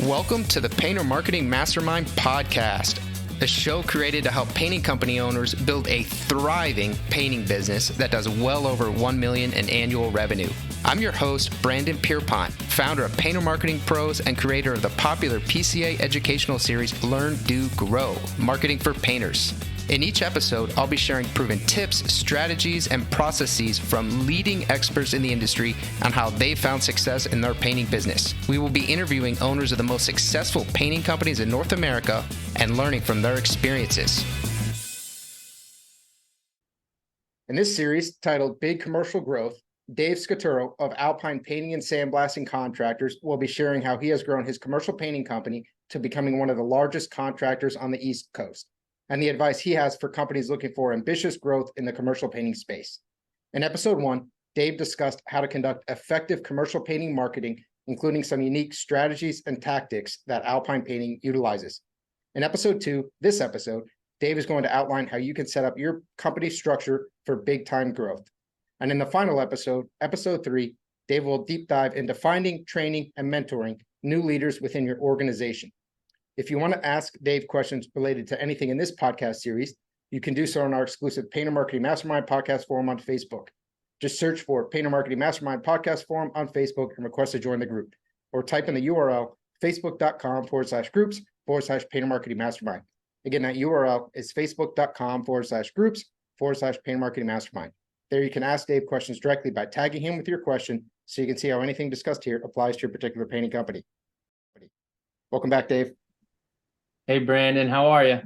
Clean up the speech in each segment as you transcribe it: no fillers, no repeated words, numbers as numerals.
Welcome to the Painter Marketing Mastermind podcast, a show created to help painting company owners build a thriving painting business that does well over $1 million in annual revenue. I'm your host, Brandon Pierpont, founder of Painter Marketing Pros and creator of the popular PCA educational series, Learn, Do, Grow, Marketing for Painters. In each episode, I'll be sharing proven tips, strategies, and processes from leading experts in the industry on how they found success in their painting business. We will be interviewing owners of the most successful painting companies in North America and learning from their experiences. In this series, titled Big Commercial Growth, Dave Scaturro of Alpine Painting and Sandblasting Contractors will be sharing how he has grown his commercial painting company to becoming one of the largest contractors on the East Coast, and the advice he has for companies looking for ambitious growth in the commercial painting space. In episode 1, Dave discussed how to conduct effective commercial painting marketing, including some unique strategies and tactics that Alpine Painting utilizes. In episode 2, this episode, Dave is going to outline how you can set up your company structure for big-time growth. And in the final episode, episode 3, Dave will deep dive into finding, training, and mentoring new leaders within your organization. If you want to ask Dave questions related to anything in this podcast series, you can do so on our exclusive Painter Marketing Mastermind podcast forum on Facebook. Just search for Painter Marketing Mastermind podcast forum on Facebook and request to join the group, or type in the URL facebook.com/groups/Painter Marketing Mastermind. Again, that URL is facebook.com/groups/Painter Marketing Mastermind. There you can ask Dave questions directly by tagging him with your question so you can see how anything discussed here applies to your particular painting company. Welcome back, Dave. Hey, Brandon, how are you?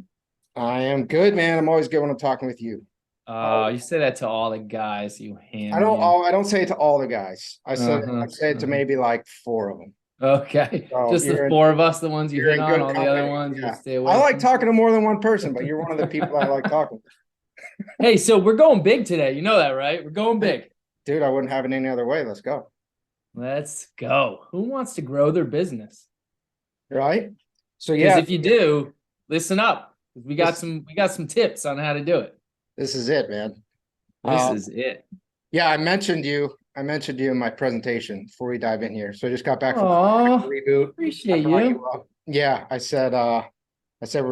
I am good, man. I'm always good when I'm talking with you. You say that to all the guys, you ham. I don't say it to all the guys. I say it to maybe like 4 of them. Okay, so just the 4 of us, the ones you hit on, all the other ones you stay away. I like talking to more than one person, but you're one of the people I like talking to. Hey, so we're going big today. You know that, right? We're going big. Dude, I wouldn't have it any other way. Let's go. Let's go. Who wants to grow their business? Right? So because if you do, listen up. We got some tips on how to do it. This is it, man. This is it. Yeah, I mentioned you in my presentation before we dive in here. So I just got back from reboot. Appreciate you. Yeah, I said we're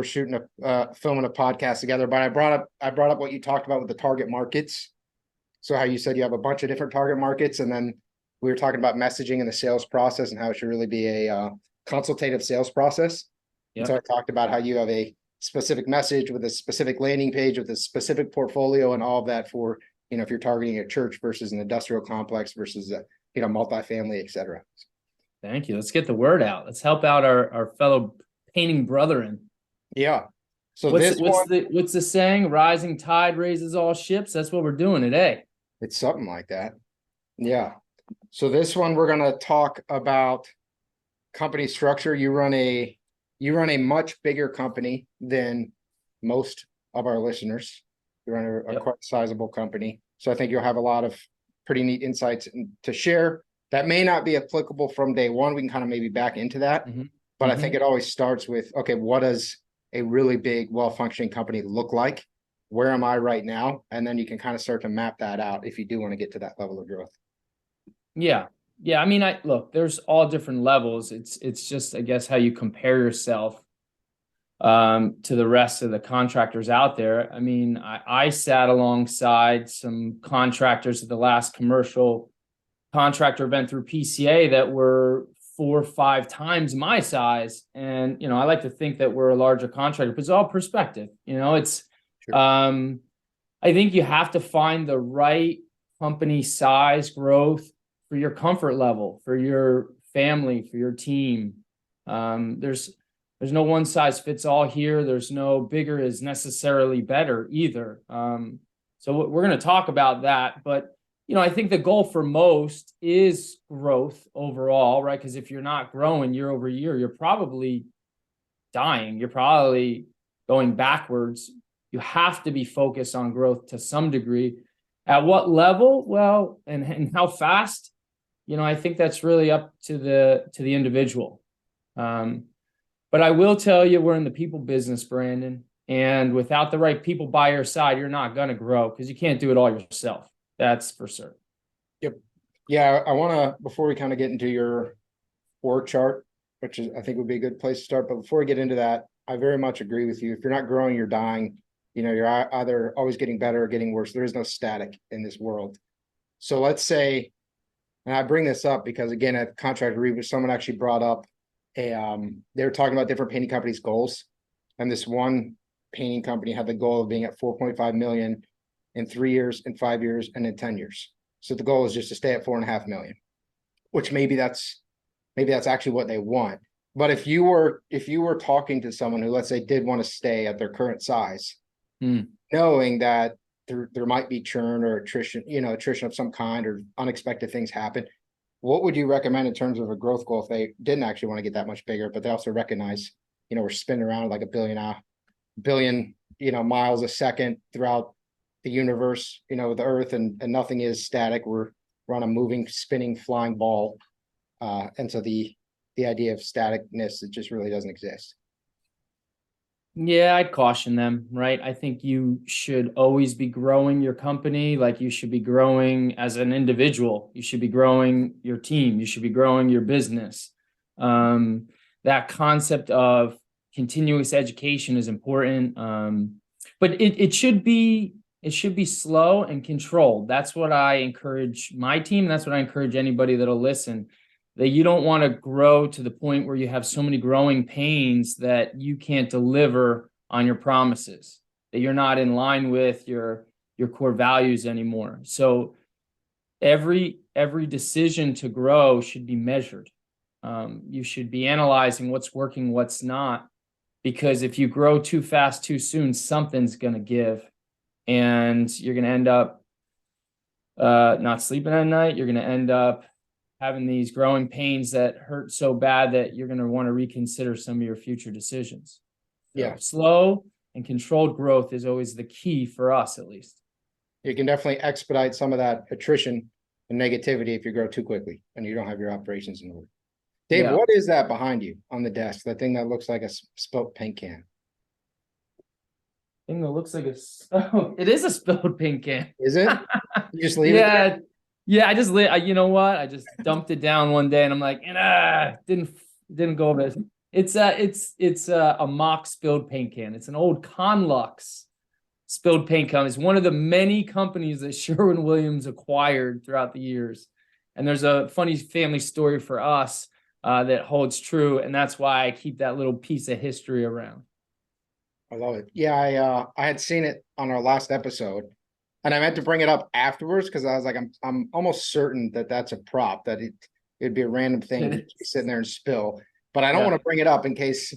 filming a podcast together, but I brought up what you talked about with the target markets. So how you said you have a bunch of different target markets, and then we were talking about messaging and the sales process and how it should really be a consultative sales process. Yep. So I talked about how you have a specific message with a specific landing page with a specific portfolio and all of that for, if you're targeting a church versus an industrial complex versus a, multifamily, et cetera. Thank you. Let's get the word out. Let's help out our fellow painting brethren. Yeah. So what's the saying? Rising tide raises all ships. That's what we're doing today. It's something like that. Yeah. So this one, we're going to talk about company structure. You run a much bigger company than most of our listeners. You run a quite sizable company. So I think you'll have a lot of pretty neat insights to share that may not be applicable from day one. We can kind of maybe back into that. Mm-hmm. But I think it always starts with, okay, what does a really big, well-functioning company look like? Where am I right now? And then you can kind of start to map that out if you do want to get to that level of growth. Yeah. Yeah, I mean, look, there's all different levels. It's just, I guess, how you compare yourself to the rest of the contractors out there. I mean, I sat alongside some contractors at the last commercial contractor event through PCA that were 4 or 5 times my size. And, I like to think that we're a larger contractor, but it's all perspective. It's, sure. I think you have to find the right company size growth for your comfort level, for your family, for your team. There's no one size fits all here. There's no bigger is necessarily better either. So we're going to talk about that. But, I think the goal for most is growth overall, right? Because if you're not growing year over year, you're probably dying. You're probably going backwards. You have to be focused on growth to some degree. At what level? Well, and how fast? I think that's really up to the individual. But I will tell you, we're in the people business, Brandon. And without the right people by your side, you're not going to grow because you can't do it all yourself. That's for certain. Yep. Yeah, I want to, before we kind of get into your org chart, which is, I think would be a good place to start. But before we get into that, I very much agree with you. If you're not growing, you're dying. You know, you're either always getting better or getting worse. There is no static in this world. So let's say, and I bring this up because again, at Contractor Review, someone actually brought up they were talking about different painting companies' goals. And this one painting company had the goal of being at 4.5 million in 3 years, in 5 years, and in 10 years. So the goal is just to stay at 4.5 million, which maybe that's actually what they want. But if you were talking to someone who, let's say, did want to stay at their current size, knowing that there might be churn or attrition, attrition of some kind or unexpected things happen, what would you recommend in terms of a growth goal if they didn't actually want to get that much bigger, but they also recognize, we're spinning around like a billion, miles a second throughout the universe, the earth, and nothing is static. We're on a moving, spinning, flying ball. And so the idea of staticness, it just really doesn't exist. Yeah, I'd caution them, right? I think you should always be growing your company. Like you should be growing as an individual. You should be growing your team. You should be growing your business. That concept of continuous education is important. But it should be slow and controlled. That's what I encourage my team. That's what I encourage anybody that'll listen. That you don't want to grow to the point where you have so many growing pains that you can't deliver on your promises, that you're not in line with your core values anymore. So every decision to grow should be measured. You should be analyzing what's working, what's not, because if you grow too fast, too soon, something's going to give, and you're going to end up not sleeping at night. You're going to end up having these growing pains that hurt so bad that you're going to want to reconsider some of your future decisions. So yeah. Slow and controlled growth is always the key for us, at least. You can definitely expedite some of that attrition and negativity if you grow too quickly and you don't have your operations in order. Dave, What is that behind you on the desk? That thing that looks like a spilt paint can. Thing that looks like it is a spilled paint can. Is it? You just leave it there? Yeah, I just you know what? I just dumped it down one day and I'm like, didn't go over this. It's a mock spilled paint can. It's an old Conlux spilled paint can. It's one of the many companies that Sherwin-Williams acquired throughout the years. And there's a funny family story for us that holds true, and that's why I keep that little piece of history around. I love it. Yeah, I had seen it on our last episode. And I meant to bring it up afterwards because I was like, I'm almost certain that that's a prop, that it'd be a random thing to be sitting there and spill. But I don't want to bring it up in case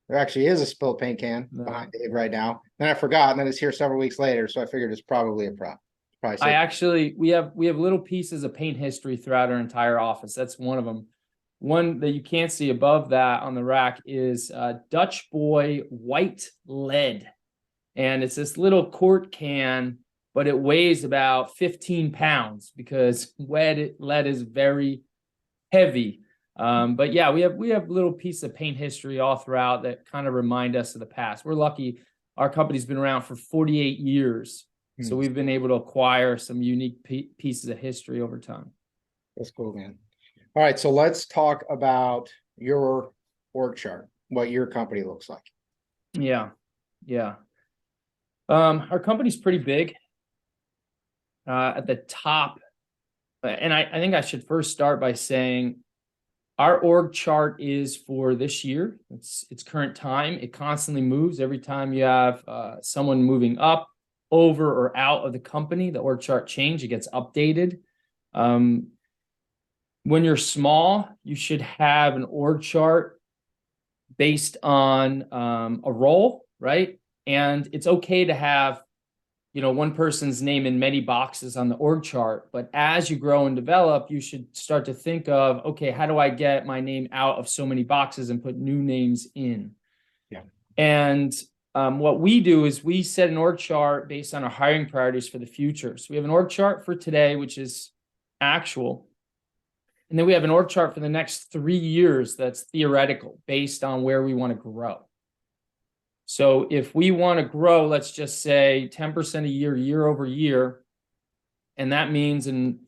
there actually is a spilled paint can behind Dave right now. Then I forgot, and then it's here several weeks later, so I figured it's probably a prop. We have little pieces of paint history throughout our entire office. That's one of them. One that you can't see above that on the rack is Dutch Boy white lead, and it's this little quart can, but it weighs about 15 pounds because lead is very heavy. But yeah, we have little pieces of paint history all throughout that kind of remind us of the past. We're lucky. Our company's been around for 48 years. So we've been able to acquire some unique pieces of history over time. That's cool, man. All right, so let's talk about your org chart, what your company looks like. Yeah. Our company's pretty big. At the top, and I think I should first start by saying our org chart is for this year. It's current time. It constantly moves. Every time you have someone moving up, over, or out of the company, the org chart change. It gets updated. When you're small, you should have an org chart based on a role, right? And it's okay to have one person's name in many boxes on the org chart, but as you grow and develop, you should start to think of, okay, how do I get my name out of so many boxes and put new names in? Yeah. And what we do is we set an org chart based on our hiring priorities for the future. So we have an org chart for today, which is actual. And then we have an org chart for the next 3 years that's theoretical based on where we want to grow. So if we want to grow, let's just say 10% a year, year over year, and that means in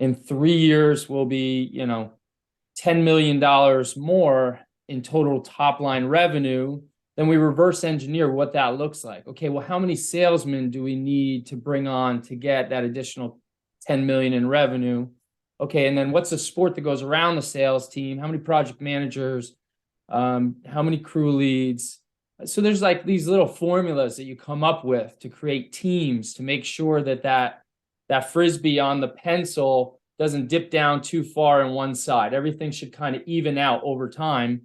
3 years we'll be, $10 million more, in total top line revenue, then we reverse engineer what that looks like. Okay, well, how many salesmen do we need to bring on to get that additional 10 million in revenue? Okay, and then what's the support that goes around the sales team? How many project managers? How many crew leads? So there's like these little formulas that you come up with to create teams to make sure that that frisbee on the pencil doesn't dip down too far on one side. Everything should kind of even out over time.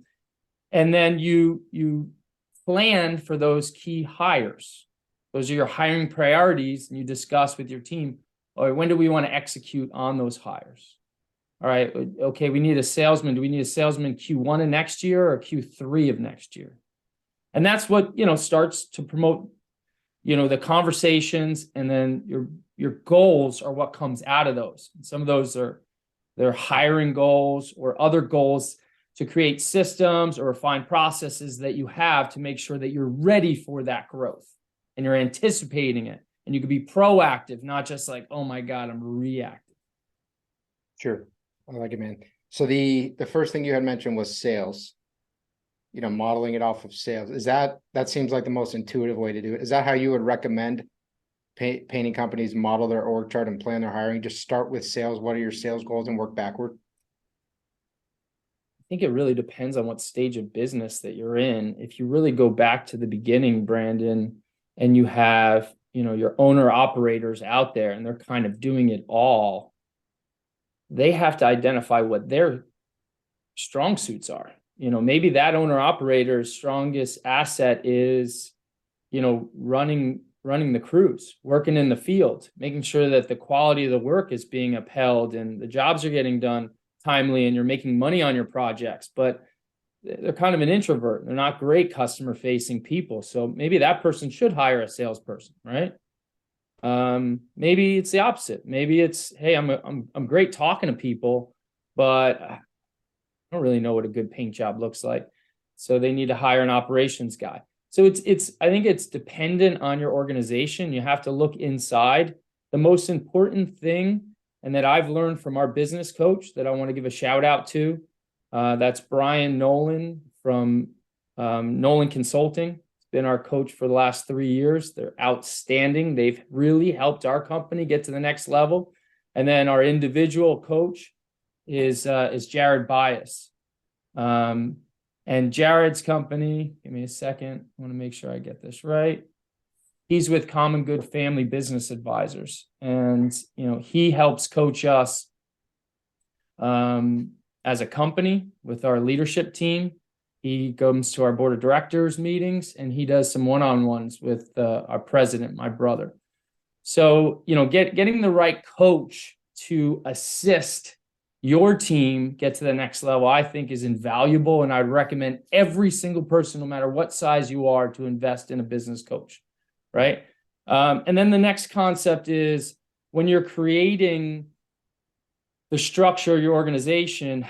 And then you plan for those key hires. Those are your hiring priorities, and you discuss with your team, all right, when do we want to execute on those hires? All right, okay, we need a salesman. Do we need a salesman Q1 of next year or Q3 of next year? And that's what, starts to promote, the conversations, and then your goals are what comes out of those. And some of those they're hiring goals or other goals to create systems or refine processes that you have to make sure that you're ready for that growth and you're anticipating it. And you can be proactive, not just like, oh my God, I'm reactive. Sure. I like it, man. So the first thing you had mentioned was sales, modeling it off of sales. That seems like the most intuitive way to do it. Is that how you would recommend painting companies model their org chart and plan their hiring? Just start with sales. What are your sales goals and work backward? I think it really depends on what stage of business that you're in. If you really go back to the beginning, Brandon, and you have, your owner operators out there and they're kind of doing it all, they have to identify what their strong suits are. Maybe that owner operator's strongest asset is, running the crews, working in the field, making sure that the quality of the work is being upheld and the jobs are getting done timely and you're making money on your projects. But they're kind of an introvert. They're not great customer facing people. So maybe that person should hire a salesperson, right? Maybe it's the opposite. Maybe it's, hey, I'm great talking to people, but I don't really know what a good paint job looks like. So they need to hire an operations guy. So I think it's dependent on your organization. You have to look inside. The most important thing, and that I've learned from our business coach that I want to give a shout out to, that's Brian Nolan from Nolan Consulting. He's been our coach for the last 3 years. They're outstanding. They've really helped our company get to the next level. And then our individual coach is Jared Bias. And Jared's company, give me a second. I want to make sure I get this right. He's with Common Good Family Business Advisors, and he helps coach us as a company with our leadership team. He comes to our board of directors meetings, and he does some one-on-ones with our president, my brother. So getting the right coach to assist your team get to the next level, I think, is invaluable, and I'd recommend every single person, no matter what size you are, to invest in a business coach. Right. And then the next concept is when you're creating the structure of your organization,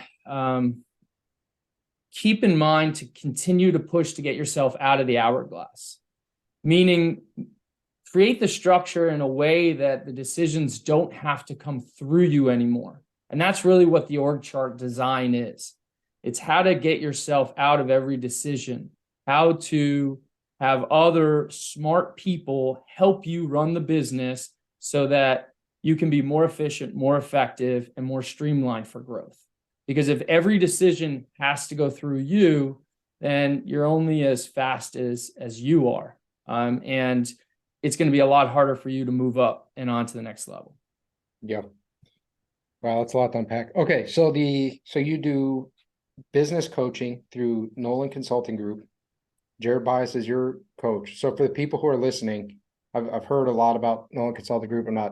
keep in mind to continue to push to get yourself out of the hourglass, meaning create the structure in a way that the decisions don't have to come through you anymore. And that's really what the org chart design is. It's how to get yourself out of every decision, how to have other smart people help you run the business so that you can be more efficient, more effective, and more streamlined for growth. Because if every decision has to go through you, then you're only as fast as you are. And it's going to be a lot harder for you to move up and on to the next level. Yeah. Wow, that's a lot to unpack. Okay, so you do business coaching through Nolan Consulting Group. Jared Bias is your coach. So for the people who are listening, I've heard a lot about Nolan Consulting Group. I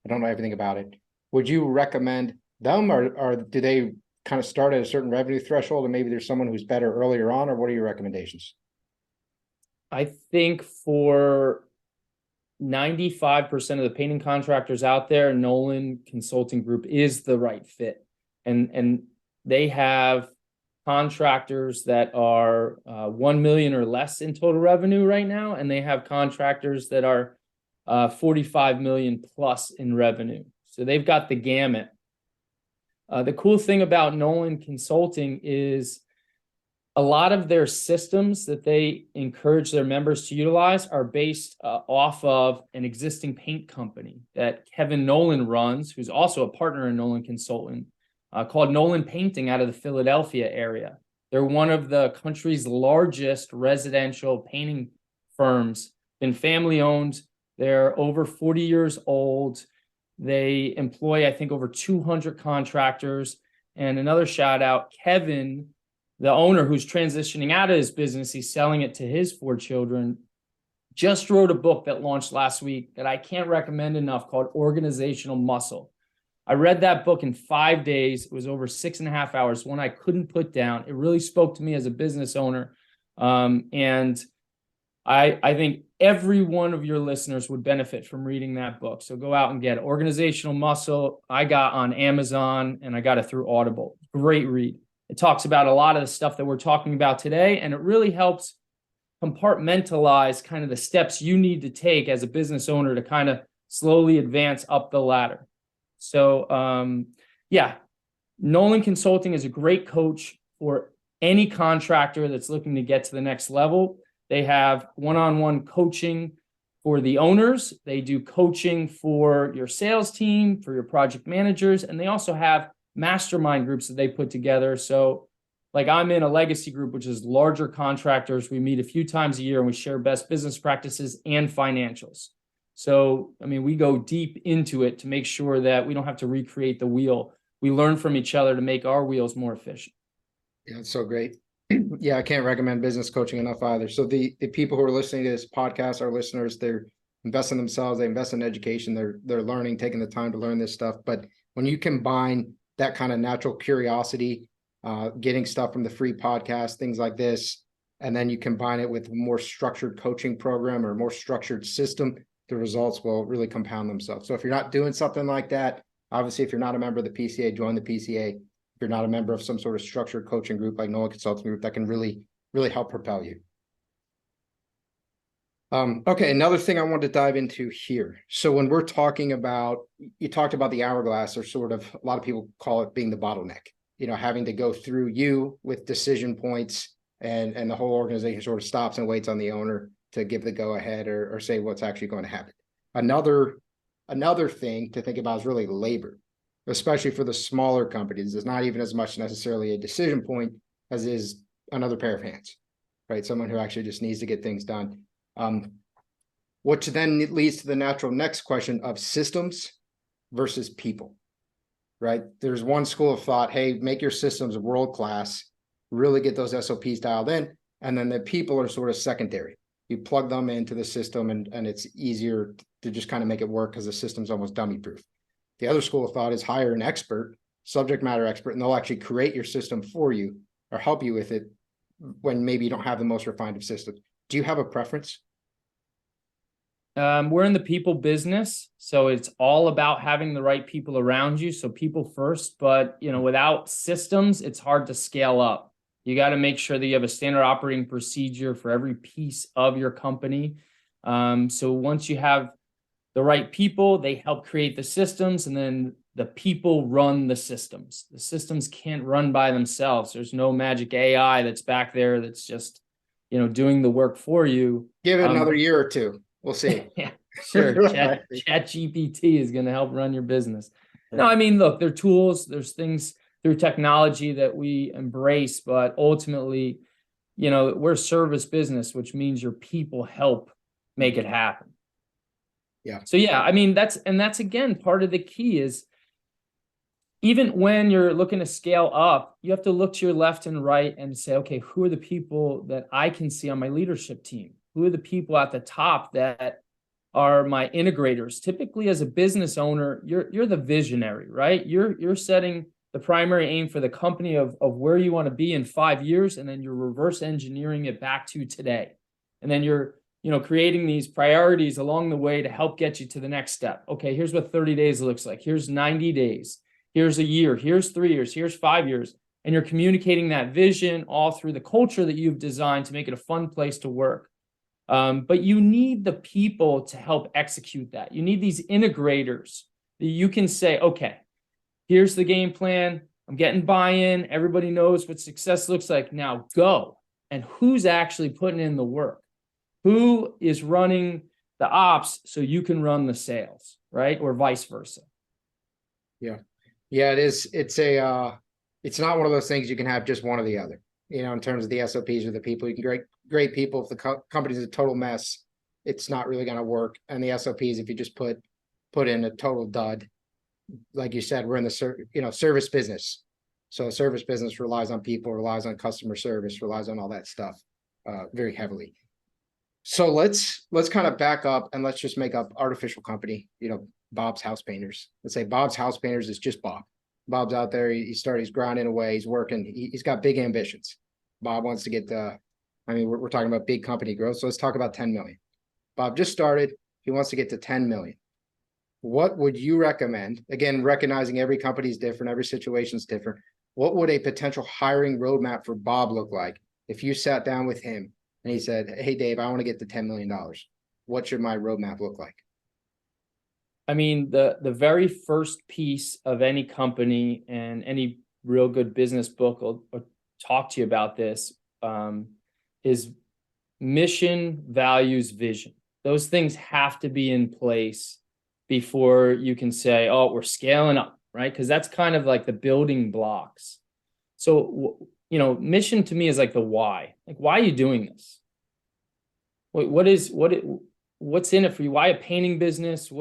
don't know everything about it. Would you recommend them, or do they kind of start at a certain revenue threshold and maybe there's someone who's better earlier on, or what are your recommendations? I think for 95% of the painting contractors out there, Nolan Consulting Group is the right fit. And they have contractors that are 1 million or less in total revenue right now, and they have contractors that are 45 million plus in revenue. So they've got the gamut. The cool thing about Nolan Consulting is a lot of their systems that they encourage their members to utilize are based off of an existing paint company that Kevin Nolan runs, who's also a partner in Nolan Consulting, called Nolan Painting out of the Philadelphia area. They're one of the country's largest residential painting firms, been family owned. They're over 40 years old. They employ, I think, over 200 contractors. And another shout out, Kevin, the owner who's transitioning out of his business, he's selling it to his 4 children, just wrote a book that launched last week that I can't recommend enough called Organizational Muscle. I read that book in 5 days. It was over 6.5 hours, one I couldn't put down. It really spoke to me as a business owner. And I think every one of your listeners would benefit from reading that book. So go out and get it. Organizational Muscle. I got on Amazon and I got it through Audible. Great read. It talks about a lot of the stuff that we're talking about today, and it really helps compartmentalize kind of the steps you need to take as a business owner to kind of slowly advance up the ladder. So, yeah, Nolan Consulting is a great coach for any contractor that's looking to get to the next level. They have one-on-one coaching for the owners. They do coaching for your sales team, for your project managers, and they also have mastermind groups that they put together. So like I'm in a legacy group, which is larger contractors. We meet a few times a year and we share best business practices and financials. So, I mean, we go deep into it to make sure that we don't have to recreate the wheel. We learn from each other to make our wheels more efficient. Yeah, it's so great. Yeah, I can't recommend business coaching enough either. So the people who are listening to this podcast, our listeners, they're investing in themselves, they invest in education, they're learning, taking the time to learn this stuff. But when you combine that kind of natural curiosity, getting stuff from the free podcast, things like this, and then you combine it with a more structured coaching program or more structured system, the results will really compound themselves. So if you're not doing something like that, obviously, if you're not a member of the PCA, join the PCA. If you're not a member of some sort of structured coaching group like Nolan Consulting Group, that can really, really help propel you. Okay, another thing I wanted to dive into here. So when we're talking about, you talked about the hourglass, or sort of, a lot of people call it being the bottleneck, you know, having to go through you with decision points, and the whole organization sort of stops and waits on the owner to give the go ahead or say what's actually going to happen. Another thing to think about is really labor, especially for the smaller companies. It's not even as much necessarily a decision point as is another pair of hands, right? Someone who actually just needs to get things done. Which then leads to the natural next question of systems versus people, right? There's one school of thought, hey, make your systems world-class, really get those SOPs dialed in, and then the people are sort of secondary. You plug them into the system and it's easier to just kind of make it work because the system's almost dummy-proof. The other school of thought is hire an expert, subject matter expert, and they'll actually create your system for you or help you with it when maybe you don't have the most refined of systems. Do you have a preference? We're in the people business, so it's all about having the right people around you. So people first, but you know, without systems, it's hard to scale up. You got to make sure that you have a standard operating procedure for every piece of your company. So once you have the right people, they help create the systems, and then the people run the systems. The systems can't run by themselves. There's no magic AI that's back there that's just, you know, doing the work for you. Give it another year or two. We'll see. Yeah, sure. Chat GPT is going to help run your business. No, I mean, look, there are tools, there's things through technology that we embrace, but ultimately, you know, we're a service business, which means your people help make it happen. Yeah. So yeah, I mean, that's again, part of the key is, even when you're looking to scale up, you have to look to your left and right and say, okay, who are the people that I can see on my leadership team? Who are the people at the top that are my integrators? Typically, as a business owner, you're the visionary, right? You're setting the primary aim for the company of where you want to be in 5 years, and then you're reverse engineering it back to today. And then you're, you know, creating these priorities along the way to help get you to the next step. Okay, here's what 30 days looks like. Here's 90 days. Here's a year. Here's 3 years. Here's 5 years. And you're communicating that vision all through the culture that you've designed to make it a fun place to work. But you need the people to help execute that. You need these integrators that you can say, okay, here's the game plan. I'm getting buy-in. Everybody knows what success looks like. Now go. And who's actually putting in the work? Who is running the ops so you can run the sales, right? Or vice versa. Yeah. Yeah, it is. It's not one of those things you can have just one or the other, in terms of the SOPs or the people. You can great people. If the company's a total mess, it's not really going to work. And the SOPs, if you just put in a total dud, like you said, we're in the service business. So a service business relies on people, relies on customer service, relies on all that stuff very heavily. So let's kind of back up and let's just make up artificial company, Bob's House Painters. Let's say Bob's House Painters is just Bob. Bob's out there. He's grinding away. He's working. He's got big ambitions. Bob wants to get we're talking about big company growth. So let's talk about 10 million. Bob just started. He wants to get to 10 million. What would you recommend? Again, recognizing every company is different. Every situation is different. What would a potential hiring roadmap for Bob look like if you sat down with him and he said, hey, Dave, I want to get to $10 million. What should my roadmap look like? I mean, the very first piece of any company and any real good business book will talk to you about this is mission, values, vision. Those things have to be in place before you can say, oh, we're scaling up, right? Because that's kind of like the building blocks. So, mission to me is like the why. Like, why are you doing this? What's in it for you? Why a painting business?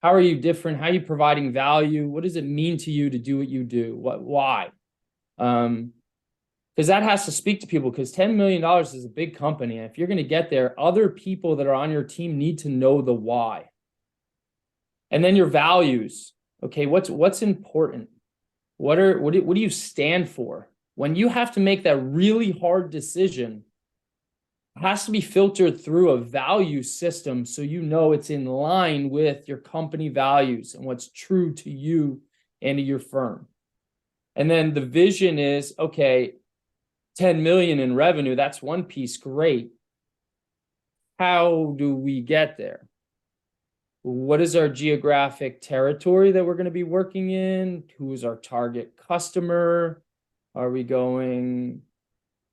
How are you different? How are you providing value? What does it mean to you to do what you do? Why? Because that has to speak to people, because $10 million is a big company. And if you're going to get there, other people that are on your team need to know the why. And then your values. Okay, what's important? What do you stand for? When you have to make that really hard decision, it has to be filtered through a value system so it's in line with your company values and what's true to you and to your firm. And then the vision is, okay, 10 million in revenue, that's one piece, great. How do we get there? What is our geographic territory that we're going to be working in? Who is our target customer? Are we going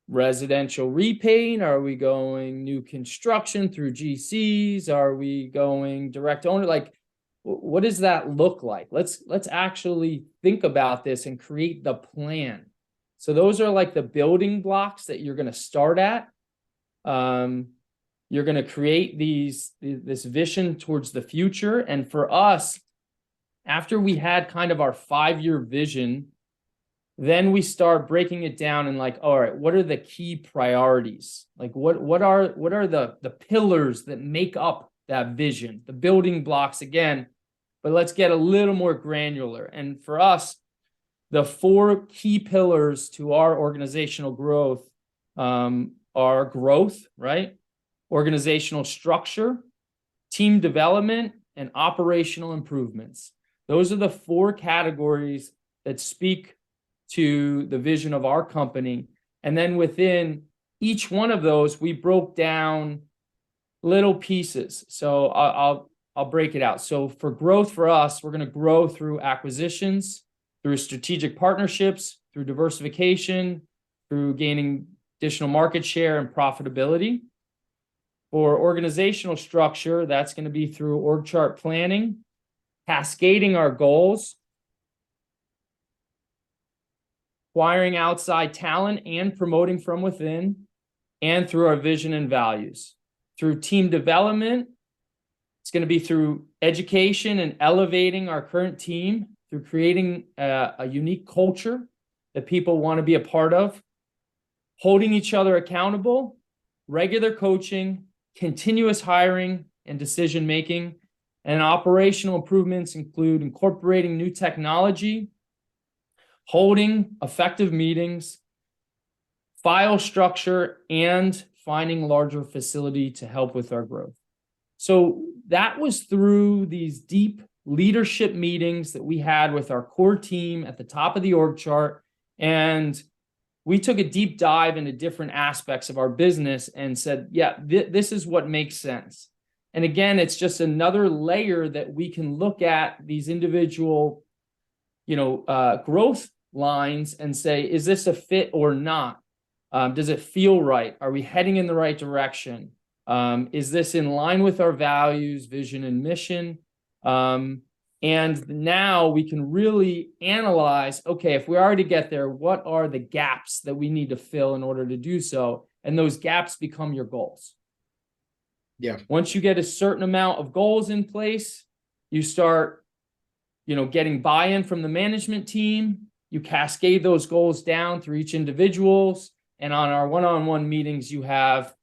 residential repaint? Are we going new construction through GCs? Are we going direct owner? Like, what does that look like? Let's actually think about this and create the plan. So those are like the building blocks that you're going to start at. You're going to create this vision towards the future. And for us, after we had kind of our 5-year vision, then we start breaking it down and like, all right, what are the key priorities? Like what are the pillars that make up that vision, the building blocks again, but let's get a little more granular. And for us, the 4 key pillars to our organizational growth are growth, right? Organizational structure, team development, and operational improvements. Those are the 4 categories that speak to the vision of our company. And then within each one of those, we broke down little pieces. So I'll break it out. So for growth for us, we're going to grow through acquisitions, through strategic partnerships, through diversification, through gaining additional market share and profitability. For organizational structure, that's going to be through org chart planning, cascading our goals, acquiring outside talent and promoting from within, and through our vision and values. Through team development, it's going to be through education and elevating our current team, through creating a unique culture that people want to be a part of, holding each other accountable, regular coaching, continuous hiring and decision-making, and operational improvements include incorporating new technology, holding effective meetings, file structure, and finding larger facility to help with our growth. So that was through these deep leadership meetings that we had with our core team at the top of the org chart. And we took a deep dive into different aspects of our business and said, yeah, this is what makes sense. And again, it's just another layer that we can look at these individual, growth lines and say, is this a fit or not? Does it feel right? Are we heading in the right direction? Is this in line with our values, vision, and mission? And now we can really analyze, okay, if we are to get there, what are the gaps that we need to fill in order to do so? And those gaps become your goals. Yeah. Once you get a certain amount of goals in place, you start, getting buy-in from the management team. You cascade those goals down through each individuals. And on our one-on-one meetings, you have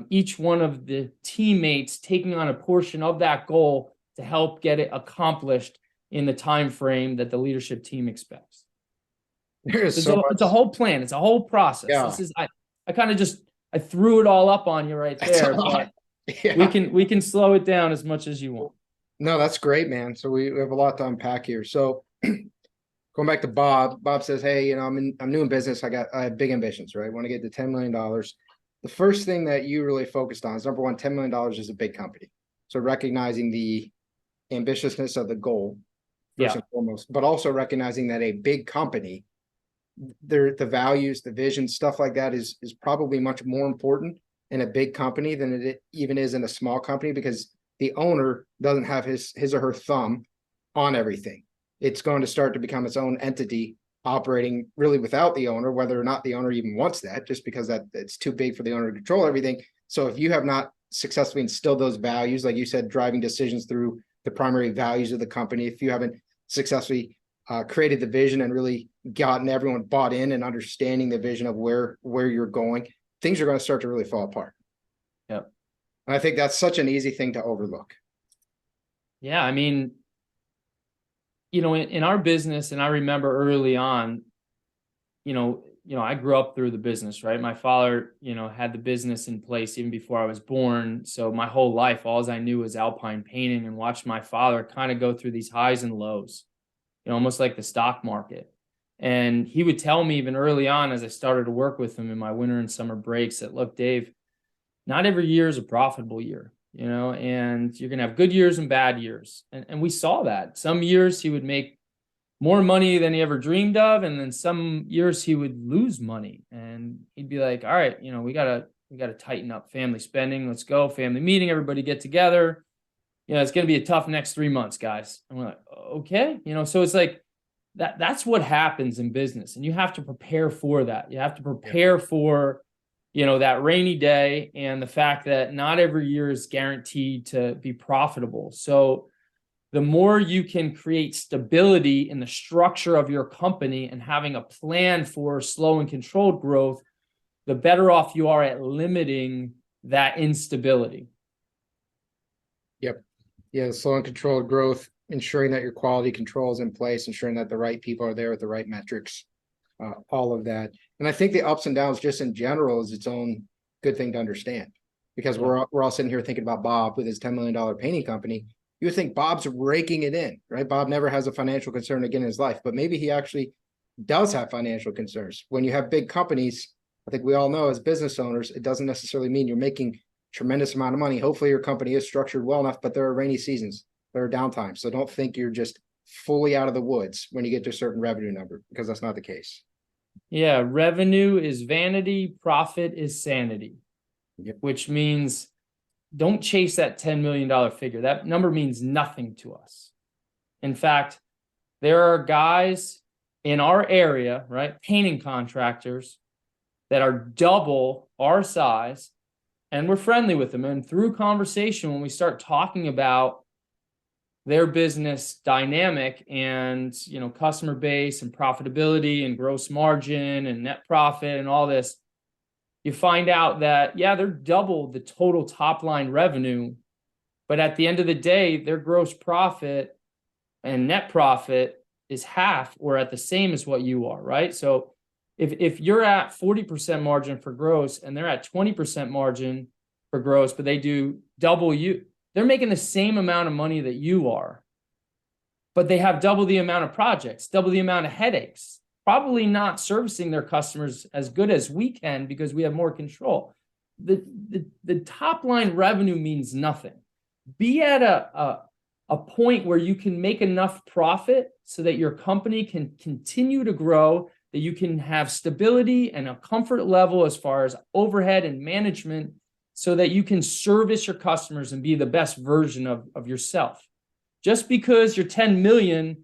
each one of the teammates taking on a portion of that goal to help get it accomplished in the time frame that the leadership team expects. There's It's a whole plan. It's a whole process. Yeah. This is I kind of I threw it all up on you right there, but yeah. we can slow it down as much as you want. No, that's great, man. So we have a lot to unpack here. So going back to Bob, Bob says, hey, I'm new in business. I have big ambitions, right? I want to get to $10 million. The first thing that you really focused on is number one, $10 million is a big company. So recognizing the ambitiousness of the goal, first and foremost, but also recognizing that a big company, the values, the vision, stuff like that is probably much more important in a big company than it even is in a small company, because the owner doesn't have his or her thumb on everything. It's going to start to become its own entity operating really without the owner, whether or not the owner even wants that, just because that it's too big for the owner to control everything. So if you have not successfully instilled those values, like you said, driving decisions through the primary values of the company, if you haven't successfully created the vision and really gotten everyone bought in and understanding the vision of where you're going, things are going to start to really fall apart. Yep. And I think that's such an easy thing to overlook. Yeah, I mean, in our business, and I remember early on, I grew up through the business, right? My father, had the business in place even before I was born. So my whole life, all I knew was alpine painting, and watched my father kind of go through these highs and lows, almost like the stock market. And he would tell me even early on, as I started to work with him in my winter and summer breaks, that, look, Dave, not every year is a profitable year, and you're going to have good years and bad years. And we saw that. Some years he would make more money than he ever dreamed of. And then some years he would lose money, and he'd be like, all right, we gotta tighten up family spending. Let's go. Family meeting, everybody get together. It's going to be a tough next 3 months, guys. And we're like, okay. So it's like that's what happens in business. And you have to prepare for that. You have to prepare for, that rainy day, and the fact that not every year is guaranteed to be profitable. So the more you can create stability in the structure of your company and having a plan for slow and controlled growth, the better off you are at limiting that instability. Yep. Yeah. Slow and controlled growth, ensuring that your quality control is in place, ensuring that the right people are there with the right metrics, all of that. And I think the ups and downs just in general is its own good thing to understand, because we're all sitting here thinking about Bob with his $10 million painting company. You would think Bob's raking it in, right? Bob never has a financial concern again in his life, but maybe he actually does have financial concerns. When you have big companies, I think we all know as business owners, it doesn't necessarily mean you're making tremendous amount of money. Hopefully your company is structured well enough, but there are rainy seasons, there are downtimes. So don't think you're just fully out of the woods when you get to a certain revenue number, because that's not the case. Yeah, revenue is vanity, profit is sanity, which means don't chase that $10 million figure. That number means nothing to us. In fact, there are guys in our area, right, painting contractors, that are double our size, and we're friendly with them. And through conversation, when we start talking about their business dynamic and, customer base and profitability and gross margin and net profit and all this, you find out that, they're double the total top line revenue, but at the end of the day, their gross profit and net profit is half or at the same as what you are, right? So if you're at 40% margin for gross and they're at 20% margin for gross, but they do double you, they're making the same amount of money that you are, but they have double the amount of projects, double the amount of headaches, probably not servicing their customers as good as we can because we have more control. The top line revenue means nothing. Be at a a point where you can make enough profit so that your company can continue to grow, that you can have stability and a comfort level as far as overhead and management, so that you can service your customers and be the best version of yourself. Just because you're 10 million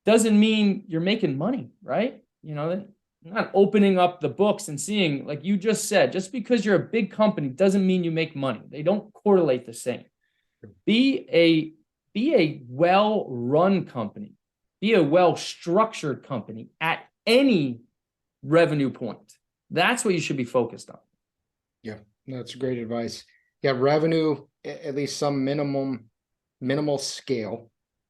doesn't mean you're making money, right? You know, not opening up the books and seeing, like you just said, just because you're a big company doesn't mean you make money. They don't correlate the same. Be a well-run company, be a well-structured company at any revenue point. That's what you should be focused on. Yeah, that's great advice. Yeah, revenue, at least some minimal scale,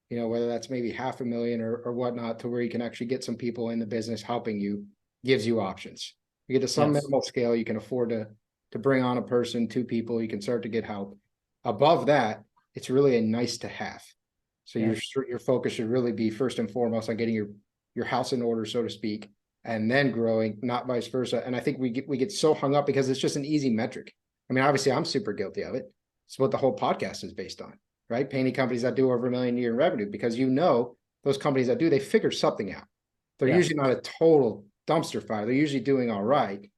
you know, whether that's maybe 500,000 or whatnot, to where you can actually get some people in the business helping you, gives you options. You get to some minimal scale, you can afford to bring on a person, 2 people, you can start to get help. Above that, it's really a nice to have. So your focus should really be first and foremost on getting your house in order, so to speak, and then growing, not vice versa. And I think we get so hung up because it's just an easy metric. I mean, obviously I'm super guilty of it. It's what the whole podcast is based on, right? Painting companies that do over $1 million a year in revenue, because those companies that do, they figure something out. They're usually not a total dumpster fire. They're usually doing all right.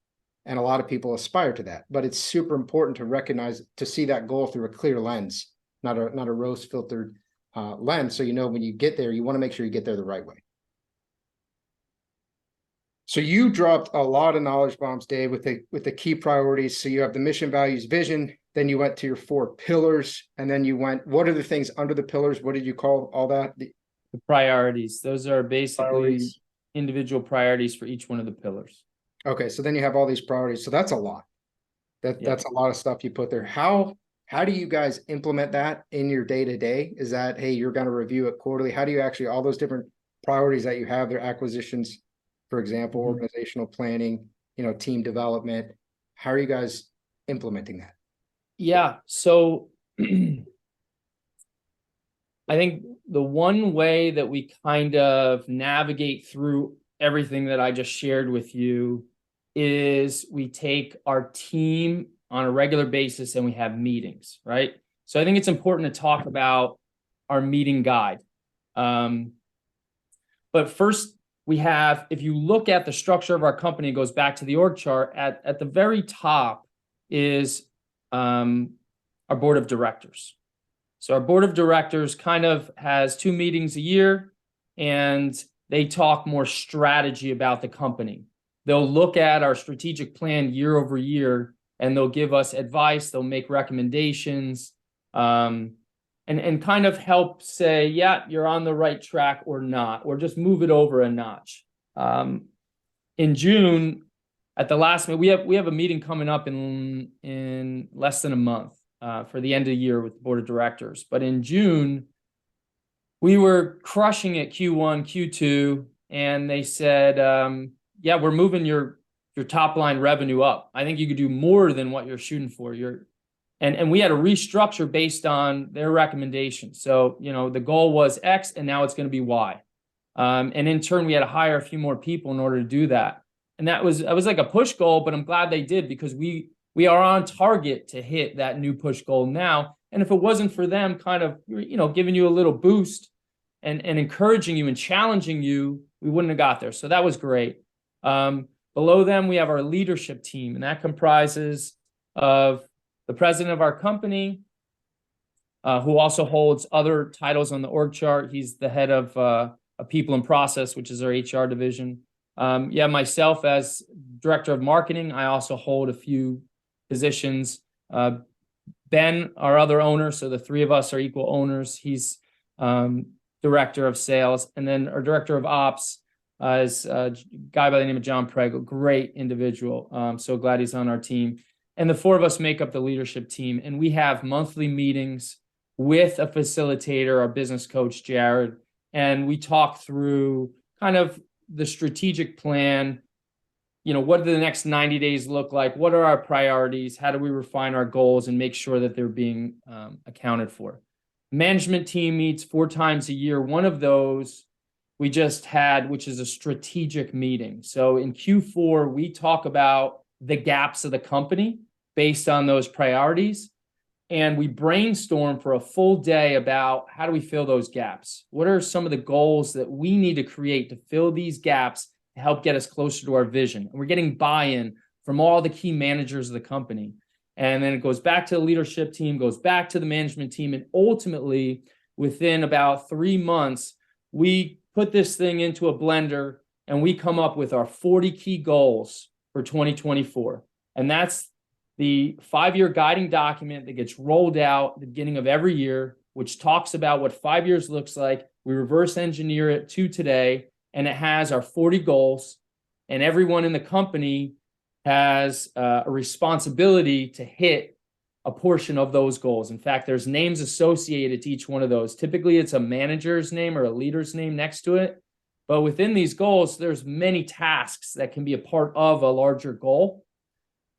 And a lot of people aspire to that, but it's super important to recognize, to see that goal through a clear lens, not a rose filtered lens. So, you know, when you get there, you want to make sure you get there the right way. So you dropped a lot of knowledge bombs, Dave, with the key priorities. So you have the mission, values, vision. Then you went to your 4 pillars, and then you went, what are the things under the pillars? What did you call all that? The priorities. Those are basically individual priorities for each one of the pillars. Okay. So then you have all these priorities. So that's a lot. That's a lot of stuff you put there. How do you guys implement that in your day-to-day? Is that, hey, you're going to review it quarterly? How do you actually, all those different priorities that you have, their acquisitions, for example, organizational planning, you know, team development, how are you guys implementing that? Yeah. So I think the one way that we kind of navigate through everything that I just shared with you is we take our team on a regular basis and we have meetings, right? So I think it's important to talk about our meeting guide. But first, we have, if you look at the structure of our company, it goes back to the org chart. At the very top is our board of directors. So our board of directors kind of has 2 meetings a year, and they talk more strategy about the company. They'll look at our strategic plan year over year, and they'll give us advice. They'll make recommendations, and kind of help say, yeah, you're on the right track or not, or just move it over a notch. In June, at the last meeting, we have a meeting coming up in less than a month for the end of the year with the board of directors. But in June, we were crushing it Q1, Q2, and they said, yeah, we're moving your top line revenue up. I think you could do more than what you're shooting for. And we had a restructure based on their recommendations. So, you know, the goal was X, and now it's going to be Y. And in turn, we had to hire a few more people in order to do that. And that was like a push goal, but I'm glad they did, because we are on target to hit that new push goal now. And if it wasn't for them kind of, you know, giving you a little boost and encouraging you and challenging you, we wouldn't have got there. So that was great. Below them, we have our leadership team, and that comprises of the president of our company, who also holds other titles on the org chart. He's the head of people and process, which is our HR division. Myself as director of marketing, I also hold a few positions. Ben, our other owner, so the 3 of us are equal owners. He's director of sales. And then our director of ops is a guy by the name of John Prego, great individual. So glad he's on our team. And the 4 of us make up the leadership team. And we have monthly meetings with a facilitator, our business coach, Jared. And we talk through kind of the strategic plan. You know, what do the next 90 days look like? What are our priorities? How do we refine our goals and make sure that they're being accounted for? Management team meets 4 times a year. One of those we just had, which is a strategic meeting. So in Q4, we talk about the gaps of the company based on those priorities. and we brainstorm for a full day about how do we fill those gaps? What are some of the goals that we need to create to fill these gaps to help get us closer to our vision? And we're getting buy-in from all the key managers of the company. And then it goes back to the leadership team, goes back to the management team. And ultimately, within about 3 months, we put this thing into a blender and we come up with our 40 key goals for 2024. And that's the 5-year guiding document that gets rolled out at the beginning of every year, which talks about what 5 years looks like. We reverse engineer it to today, and it has our 40 goals, and everyone in the company has a responsibility to hit a portion of those goals. In fact, there's names associated to each one of those. Typically, it's a manager's name or a leader's name next to it. But within these goals, there's many tasks that can be a part of a larger goal.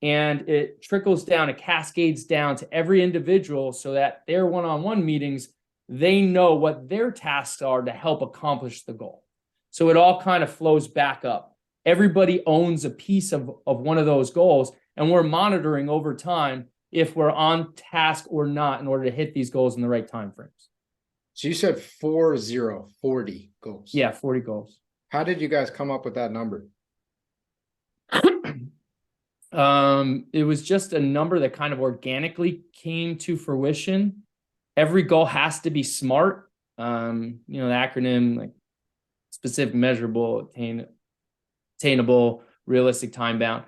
And it trickles down, it cascades down to every individual so that their one-on-one meetings, they know what their tasks are to help accomplish the goal. So it all kind of flows back up. Everybody owns a piece of one of those goals, and we're monitoring over time if we're on task or not in order to hit these goals in the right time frames. So you said 40 goals. Yeah, 40 goals. How did you guys come up with that number? It was just a number that kind of organically came to fruition. Every goal has to be SMART. The acronym, like specific, measurable, attainable, realistic, time bound.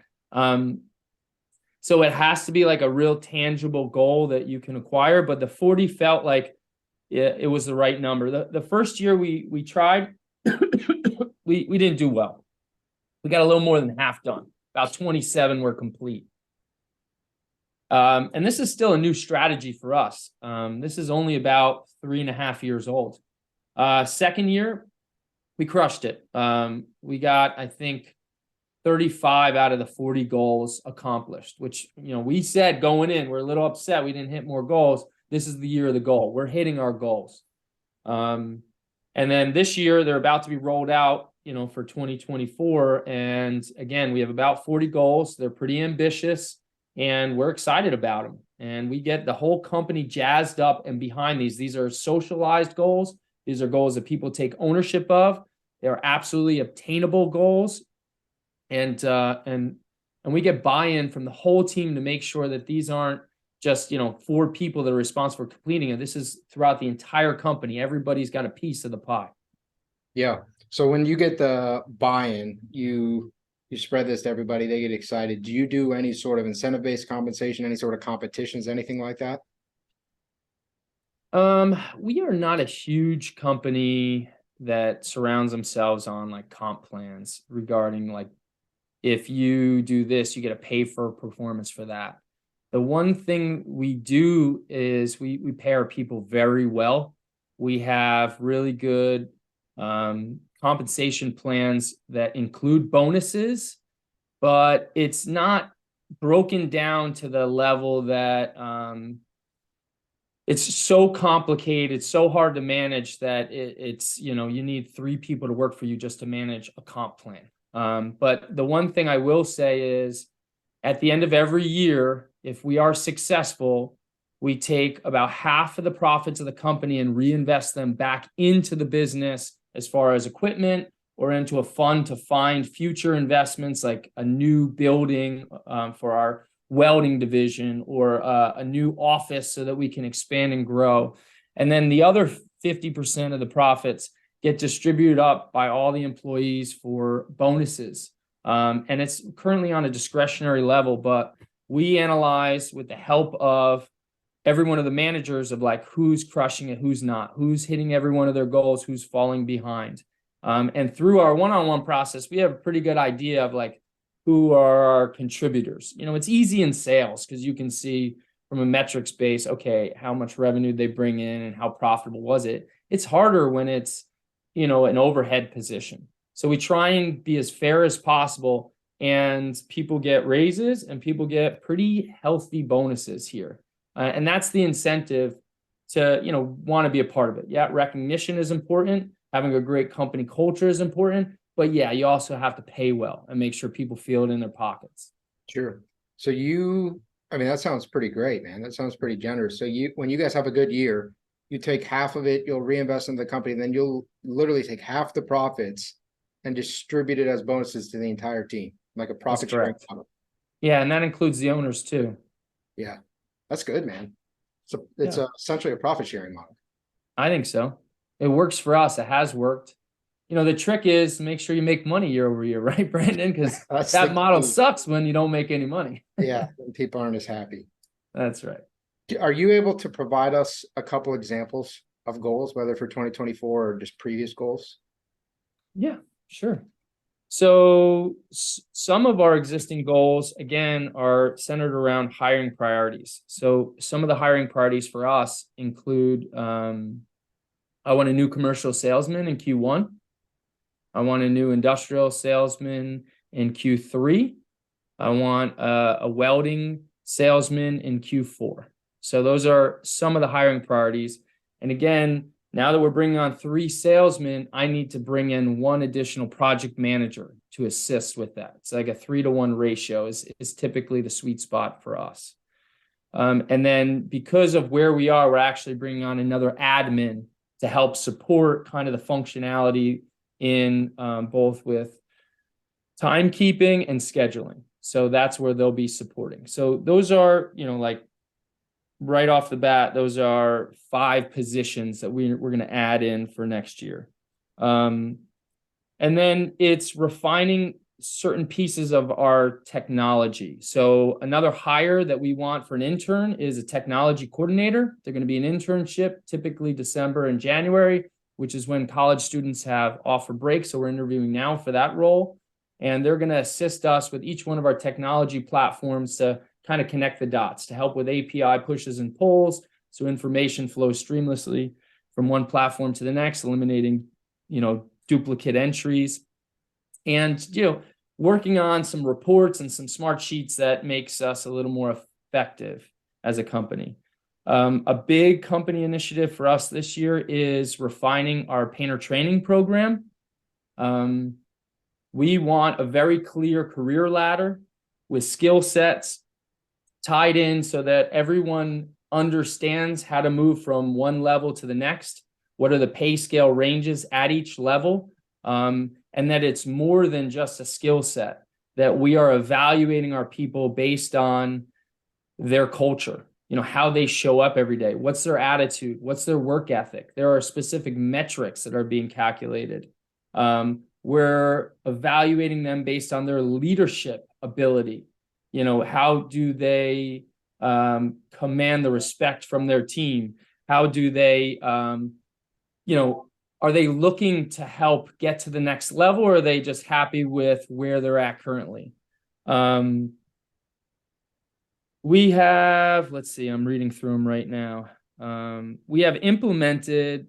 So it has to be like a real tangible goal that you can acquire, but the 40 felt like it was the right number. The first year we tried, we didn't do well. We got a little more than half done. About 27 were complete. And this is still a new strategy for us. This is only about 3.5 years old. Second year, we crushed it. We got, I think, 35 out of the 40 goals accomplished, which, we said going in, we're a little upset we didn't hit more goals. This is the year of the goal. We're hitting our goals. And then this year, they're about to be rolled out, for 2024. And again, we have about 40 goals. They're pretty ambitious, and we're excited about them. And we get the whole company jazzed up and behind these. These are socialized goals. These are goals that people take ownership of. They're absolutely obtainable goals. And we get buy-in from the whole team to make sure that these aren't just, 4 people that are responsible for completing it. This is throughout the entire company. Everybody's got a piece of the pie. Yeah. So when you get the buy-in, you spread this to everybody, they get excited. Do you do any sort of incentive-based compensation, any sort of competitions, anything like that? We are not a huge company that surrounds themselves on like comp plans regarding like, if you do this, you get a pay for performance for that. The one thing we do is we pay our people very well. We have really good compensation plans that include bonuses, but it's not broken down to the level that it's so complicated, so hard to manage that it's you need 3 people to work for you just to manage a comp plan. But the one thing I will say is at the end of every year, if we are successful, we take about half of the profits of the company and reinvest them back into the business as far as equipment or into a fund to find future investments like a new building for our welding division or a new office so that we can expand and grow. And then the other 50% of the profits get distributed up by all the employees for bonuses. And it's currently on a discretionary level, but we analyze with the help of every one of the managers of like who's crushing it, who's not, who's hitting every one of their goals, who's falling behind. And through our one-on-one process, we have a pretty good idea of like who are our contributors. It's easy in sales because you can see from a metrics base, okay, how much revenue they bring in and how profitable was it. It's harder when it's, an overhead position. So we try and be as fair as possible, and people get raises and people get pretty healthy bonuses here. And that's the incentive to, want to be a part of it. Yeah, recognition is important. Having a great company culture is important. But yeah, you also have to pay well and make sure people feel it in their pockets. Sure. So I mean, that sounds pretty great, man. That sounds pretty generous. So when you guys have a good year, you take half of it, you'll reinvest in the company, and then you'll literally take half the profits and distribute it as bonuses to the entire team, like a profit sharing correct. model. Yeah, and that includes the owners too. Yeah, that's good, man. So it's Yeah. essentially a profit sharing model. I think so. It works for us. It has worked. You know, the trick is to make sure you make money year over year, right, Brandon? Because That's that the model key. sucks when you don't make any money. Yeah, and people aren't as happy. That's right. Are you able to provide us a couple examples of goals, whether for 2024 or just previous goals? Yeah, sure. So some of our existing goals, again, are centered around hiring priorities. So some of the hiring priorities for us include I want a new commercial salesman in Q1. I want a new industrial salesman in Q3. I want a welding salesman in Q4. So those are some of the hiring priorities. And again, now that we're bringing on 3 salesmen, I need to bring in 1 additional project manager to assist with that. It's like a 3-to-1 ratio is typically the sweet spot for us. And then because of where we are, we're actually bringing on another admin to help support kind of the functionality in both with timekeeping and scheduling. So that's where they'll be supporting. So those are, you know, like right off the bat, those are 5 positions that we're going to add in for next year. And then it's refining certain pieces of our technology. So another hire that we want for an intern is a technology coordinator. They're going to be an internship, typically December and January, which is when college students have off for break. So we're interviewing now for that role. And they're going to assist us with each one of our technology platforms to kind of connect the dots, to help with API pushes and pulls, so information flows seamlessly from one platform to the next, eliminating, you know, duplicate entries, and, you know, working on some reports and some smart sheets that makes us a little more effective as a company. A big company initiative for us this year is refining our painter training program. We want a very clear career ladder with skill sets tied in so that everyone understands how to move from one level to the next. What are the pay scale ranges at each level? And that it's more than just a skill set, that we are evaluating our people based on their culture, you know, how they show up every day, what's their attitude, what's their work ethic. There are specific metrics that are being calculated. We're evaluating them based on their leadership ability. You know, how do they command the respect from their team? How do they, you know, are they looking to help get to the next level, or are they just happy with where they're at currently? We have, let's see, I'm reading through them right now. We have implemented,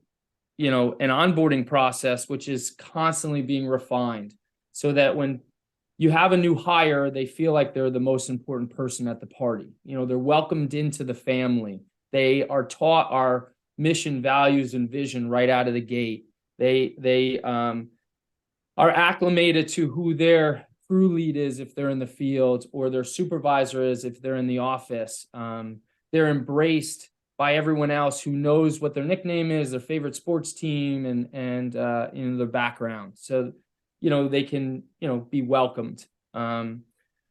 you know, an onboarding process, which is constantly being refined so that when you have a new hire, they feel like they're the most important person at the party. You know, they're welcomed into the family. They are taught our mission, values, and vision right out of the gate. They are acclimated to who their crew lead is if they're in the field, or their supervisor is if they're in the office. They're embraced by everyone else who knows what their nickname is, their favorite sports team, and you know, their background. So, you know, they can, you know, be welcomed.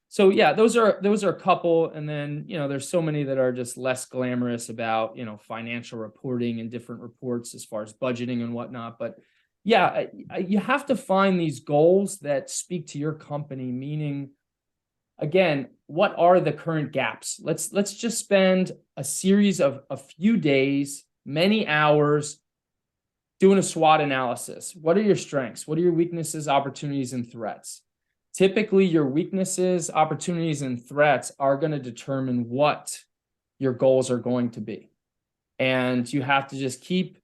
So yeah, those are a couple. And then, you know, there's so many that are just less glamorous about, you know, financial reporting and different reports as far as budgeting and whatnot. But yeah, you have to find these goals that speak to your company, meaning, again, what are the current gaps? Let's just spend a series of a few days, many hours, doing a SWOT analysis. What are your strengths? What are your weaknesses, opportunities, and threats? Typically, your weaknesses, opportunities, and threats are going to determine what your goals are going to be. And you have to just keep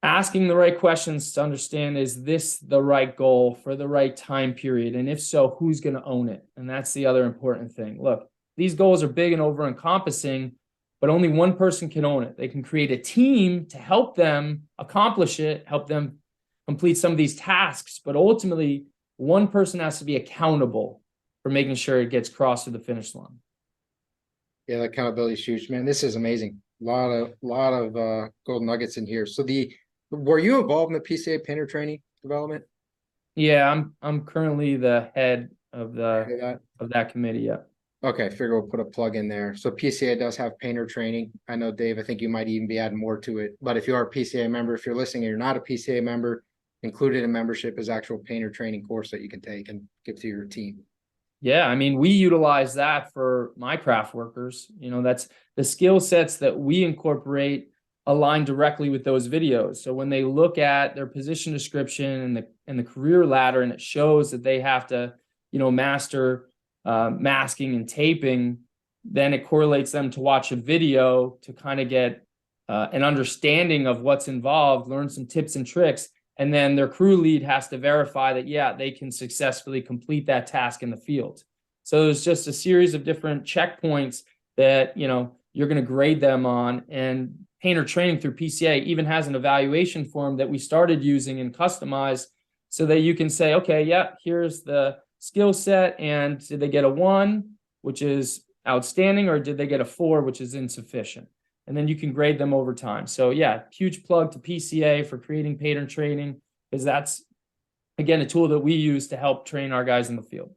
asking the right questions to understand, is this the right goal for the right time period? And if so, who's going to own it? And that's the other important thing. Look, these goals are big and over encompassing, but only one person can own it. They can create a team to help them accomplish it, help them complete some of these tasks, but ultimately one person has to be accountable for making sure it gets crossed to the finish line. Yeah, the accountability is huge, man. This is amazing. A lot of gold nuggets in here. So were you involved in the PCA painter training development? Yeah, I'm currently the head of Hear that? that committee. Yeah. Okay, figure we'll put a plug in there. So PCA does have painter training. I know, Dave, I think you might even be adding more to it. But if you are a PCA member, if you're listening and you're not a PCA member, included in membership is actual painter training course that you can take and give to your team. Yeah, I mean, we utilize that for my craft workers. You know, that's the skill sets that we incorporate align directly with those videos. So when they look at their position description and the career ladder, and it shows that they have to, you know, master masking and taping, then it correlates them to watch a video to kind of get an understanding of what's involved, learn some tips and tricks. And then their crew lead has to verify that, yeah, they can successfully complete that task in the field. So there's just a series of different checkpoints that, you know, you're going to grade them on. And painter training through PCA even has an evaluation form that we started using and customized so that you can say, okay, yeah, here's the skill set. And did they get a 1, which is outstanding, or did they get a 4, which is insufficient? And then you can grade them over time. So yeah, huge plug to PCA for creating painter training, because that's, again, a tool that we use to help train our guys in the field.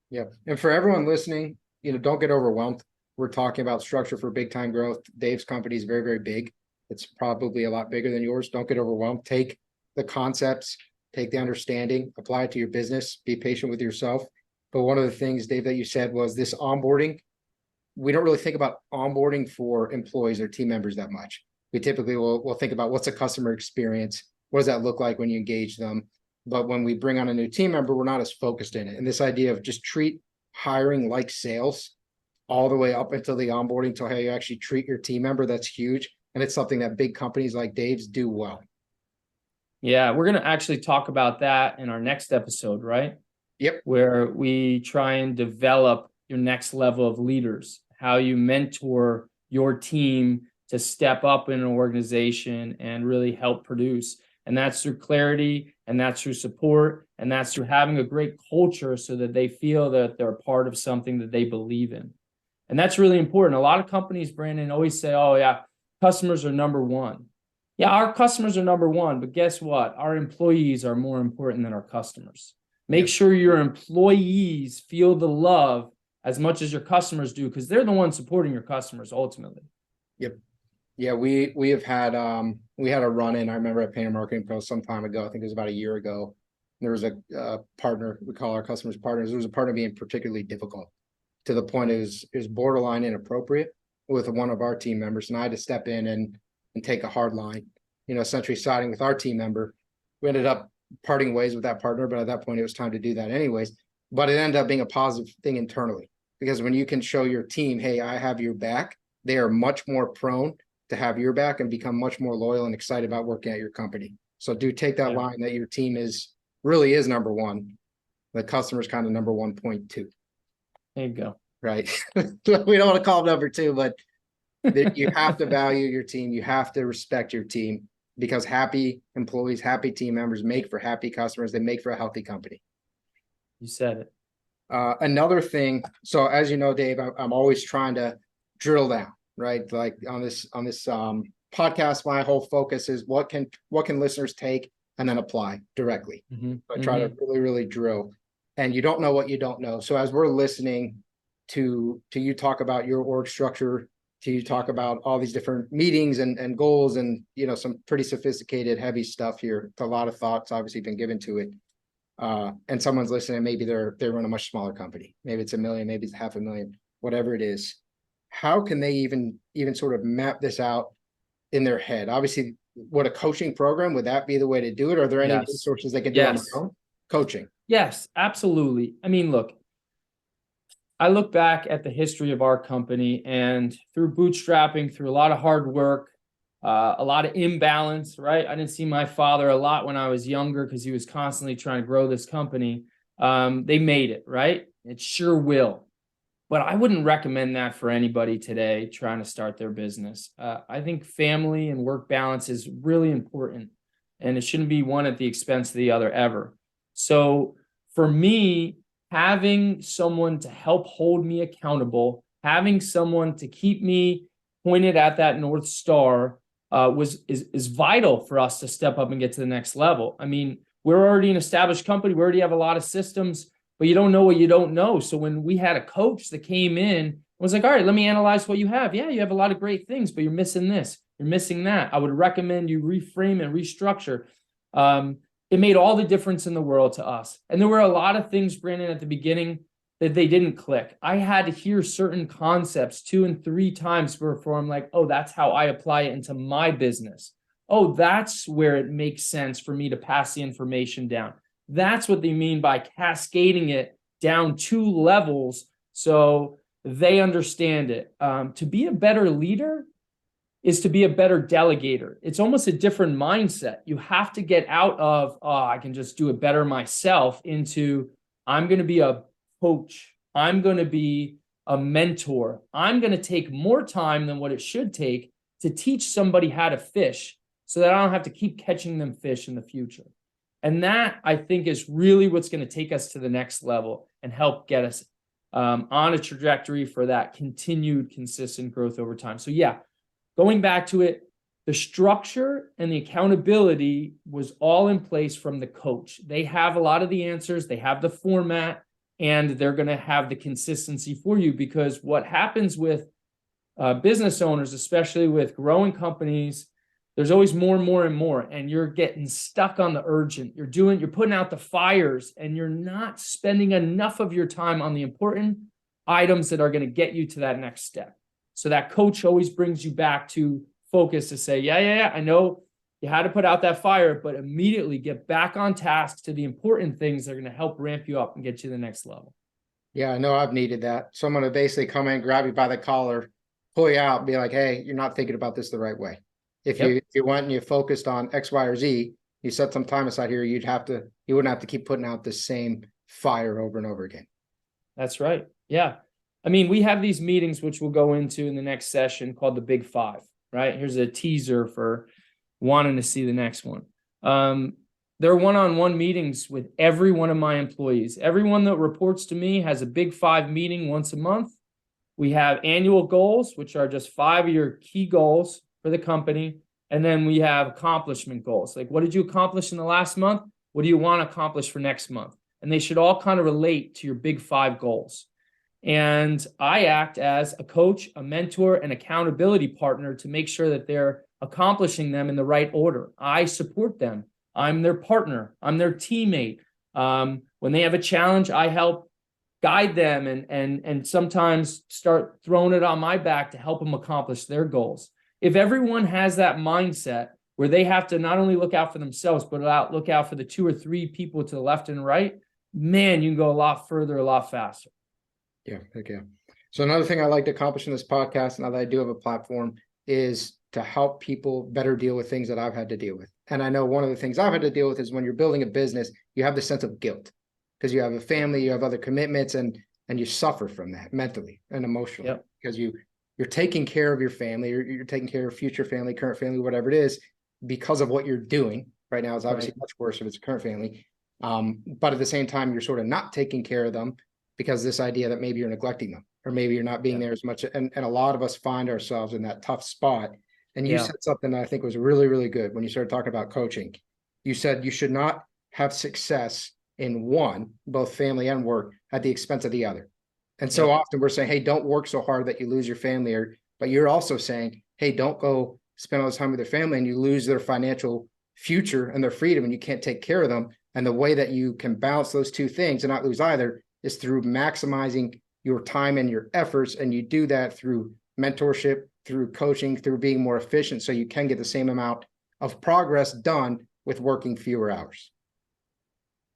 Yeah. And for everyone listening, you know, don't get overwhelmed. We're talking about structure for big time growth. Dave's company is very, very big. It's probably a lot bigger than yours. Don't get overwhelmed. Take the concepts, take the understanding, apply it to your business, be patient with yourself. But one of the things, Dave, that you said was this onboarding. We don't really think about onboarding for employees or team members that much. We typically will think about what's a customer experience, what does that look like when you engage them. But when we bring on a new team member, we're not as focused in it. And this idea of just treat hiring like sales all the way up until the onboarding, till how you actually treat your team member, that's huge. And it's something that big companies like Dave's do well. Yeah, we're going to actually talk about that in our next episode, right? Yep. Where we try and develop your next level of leaders, how you mentor your team to step up in an organization and really help produce. And that's through clarity, and that's through support, and that's through having a great culture so that they feel that they're part of something that they believe in. And that's really important. A lot of companies, Brandon, always say, oh yeah, customers are number one. Yeah, our customers are number one, but guess what? Our employees are more important than our customers. Make sure your employees feel the love as much as your customers do, because they're the ones supporting your customers ultimately. Yep. Yeah, we have had we had a run-in, I remember at Painter Marketing Pro some time ago. I think it was about a year ago. There was a partner, we call our customers partners. There was a partner being particularly difficult to the point it was borderline inappropriate with one of our team members. And I had to step in and take a hard line, you know, essentially siding with our team member. We ended up parting ways with that partner, but at that point it was time to do that anyways. But it ended up being a positive thing internally, because when you can show your team, hey, I have your back, they are much more prone to have your back and become much more loyal and excited about working at your company. So do take that line that your team really is number one. The customer's kind of number 1.2. There you go. Right. We don't want to call them number 2, but you have to value your team. You have to respect your team, because happy employees, happy team members make for happy customers. They make for a healthy company. You said it. Another thing. So as you know, Dave, I'm always trying to drill down, right? Like on this podcast, my whole focus is what can listeners take and then apply directly. I try to really, really drill. And you don't know what you don't know. So as we're listening to you talk about your org structure, to you talk about all these different meetings and goals, and you know, some pretty sophisticated, heavy stuff here. A lot of thoughts obviously been given to it. And someone's listening, maybe they're in a much smaller company. Maybe it's $1 million, maybe it's $500,000, whatever it is. How can they even sort of map this out in their head? Obviously, what a coaching program, would that be the way to do it? Are there any resources they can do on their own? Coaching. Yes, absolutely. I mean, look, I look back at the history of our company, and through bootstrapping, through a lot of hard work, a lot of imbalance, right? I didn't see my father a lot when I was younger because he was constantly trying to grow this company. They made it, right? It sure will. But I wouldn't recommend that for anybody today trying to start their business. I think family and work balance is really important, and it shouldn't be one at the expense of the other ever. So for me, having someone to help hold me accountable, having someone to keep me pointed at that North Star is vital for us to step up and get to the next level. I mean, we're already an established company. We already have a lot of systems, but you don't know what you don't know. So when we had a coach that came in, was like, all right, let me analyze what you have. Yeah, you have a lot of great things, but you're missing this, you're missing that. I would recommend you reframe and restructure. It made all the difference in the world to us. And there were a lot of things, Brandon, at the beginning that they didn't click. I had to hear certain concepts 2 and 3 times before I'm like, oh, that's how I apply it into my business. Oh, that's where it makes sense for me to pass the information down. That's what they mean by cascading it down 2 levels so they understand it. To be a better leader is to be a better delegator. It's almost a different mindset. You have to get out of, oh, I can just do it better myself, into I'm going to be a coach. I'm going to be a mentor. I'm going to take more time than what it should take to teach somebody how to fish so that I don't have to keep catching them fish in the future. And that, I think, is really what's going to take us to the next level and help get us on a trajectory for that continued consistent growth over time. So yeah, going back to it, the structure and the accountability was all in place from the coach. They have a lot of the answers, they have the format, and they're going to have the consistency for you, because what happens with business owners, especially with growing companies, there's always more and more and more, and you're getting stuck on the urgent. You're putting out the fires, and you're not spending enough of your time on the important items that are going to get you to that next step. So that coach always brings you back to focus to say, yeah, I know you had to put out that fire, but immediately get back on task to the important things that are going to help ramp you up and get you to the next level. Yeah, I know I've needed that. Someone to basically come in, grab you by the collar, pull you out, and be like, hey, you're not thinking about this the right way. If you went and you focused on X, Y, or Z, you set some time aside here, you wouldn't have to keep putting out the same fire over and over again. That's right. Yeah. I mean, we have these meetings, which we'll go into in the next session, called the Big Five, right? Here's a teaser for wanting to see the next one. There are one-on-one meetings with every one of my employees. Everyone that reports to me has a Big Five meeting once a month. We have annual goals, which are just 5 of your key goals for the company. And then we have accomplishment goals. Like, what did you accomplish in the last month? What do you want to accomplish for next month? And they should all kind of relate to your Big Five goals. And I act as a coach, a mentor, and accountability partner to make sure that they're accomplishing them in the right order. I support them. I'm their partner. I'm their teammate. When they have a challenge, I help guide them and sometimes start throwing it on my back to help them accomplish their goals. If everyone has that mindset where they have to not only look out for themselves, but look out for the 2 or 3 people to the left and right, man, you can go a lot further, a lot faster. Yeah. Okay. So another thing I like to accomplish in this podcast, now that I do have a platform, is to help people better deal with things that I've had to deal with. And I know one of the things I've had to deal with is when you're building a business, you have the sense of guilt because you have a family, you have other commitments, and you suffer from that mentally and emotionally. Yep. Because you're taking care of your family, you're taking care of future family, current family, whatever it is, because of what you're doing right now. Is obviously much worse if it's a current family. But at the same time, you're sort of not taking care of them because this idea that maybe you're neglecting them or maybe you're not being there as much. And a lot of us find ourselves in that tough spot. And you said something that I think was really, really good when you started talking about coaching. You said you should not have success in one, both family and work, at the expense of the other. And so often we're saying, hey, don't work so hard that you lose your family. But you're also saying, hey, don't go spend all this time with their family and you lose their financial future and their freedom and you can't take care of them. And the way that you can balance those 2 things and not lose either is through maximizing your time and your efforts. And you do that through mentorship, through coaching, through being more efficient so you can get the same amount of progress done with working fewer hours.